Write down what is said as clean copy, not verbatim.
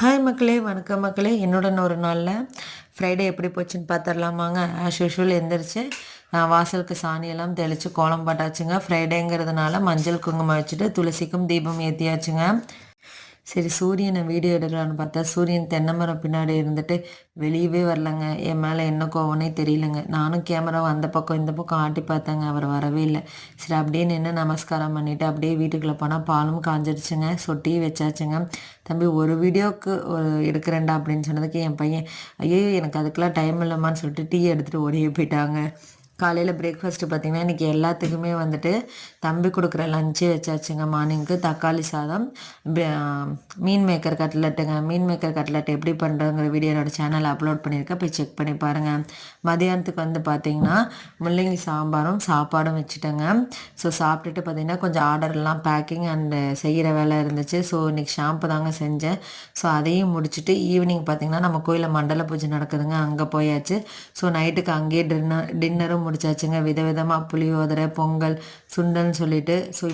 Hi மக்களே, வணக்கம் மக்களே. என்னுடன் ஒரு நாளில் ஃப்ரைடே எப்படி போச்சுன்னு பார்த்துடலாமாங்க. ஆஸ் யூஷுவல் எந்திரிச்சு நான் வாசலுக்கு சாணியெல்லாம் தெளித்து கோலம் போட்டாச்சுங்க. ஃப்ரைடேங்கிறதுனால மஞ்சள் குங்குமம் வச்சுட்டு துளசிக்கும் தீபம் ஏற்றியாச்சுங்க. சரி, சூரியனை வீடியோ எடுக்கலான்னு பார்த்தா சூரியன் தென்னை மரம் பின்னாடி இருந்துட்டு வெளியவே வரலங்க. என் மேலே என்ன கோவனே தெரியலங்க. நானும் கேமராவை அந்த பக்கம் இந்த பக்கம் ஆட்டி பார்த்தேங்க, அவர் வரவே இல்லை. சரி, அப்படியே நின்று நமஸ்காரம் பண்ணிவிட்டு அப்படியே வீட்டுக்குள்ளே போனால் பாலும் காஞ்சிடுச்சுங்க. டீ வச்சாச்சுங்க. தம்பி ஒரு வீடியோவுக்கு எடுக்கிறேன்டா அப்படின்னு சொன்னதுக்கு என் பையன் ஐயோ எனக்கு அதுக்கெல்லாம் டைம் இல்லைம்மான்னு சொல்லிட்டு டீ எடுத்துகிட்டு ஓடியே போயிட்டாங்க. காலையில் பிரேக்ஃபாஸ்ட்டு பார்த்திங்கன்னா இன்றைக்கி எல்லாத்துக்குமே வந்துட்டு தம்பி கொடுக்குற லஞ்சே வச்சாச்சுங்க. மார்னிங்க்கு தக்காளி சாதம், மீன் மேக்கர் கட்லெட்டுங்க. மீன் மேக்கர் கட்லெட் எப்படி பண்ணுறங்கிற வீடியோ என்னோடய சேனலில் அப்லோட் பண்ணியிருக்கேன், போய் செக் பண்ணி பாருங்கள். மதியானத்துக்கு வந்து பார்த்திங்கன்னா முள்ளங்கி சாம்பாரும் சாப்பாடும் வச்சுட்டேங்க. ஸோ சாப்பிட்டுட்டு பார்த்திங்கன்னா கொஞ்சம் ஆர்டர்லாம் பேக்கிங் அண்டு செய்கிற வேலை இருந்துச்சு. ஸோ இன்றைக்கி ஷாம்பு தாங்க செஞ்சேன். ஸோ அதையும் முடிச்சுட்டு ஈவினிங் பார்த்திங்கன்னா நம்ம கோயிலில் மண்டல பூஜை நடக்குதுங்க, அங்கே போயாச்சு. ஸோ நைட்டுக்கு அங்கேயே டின்னரும் முடிச்சாச்சுங்க. விதவிதமாக புளியோதரை, பொங்கல், சுண்டல்னு சொல்லிட்டு. ஸோ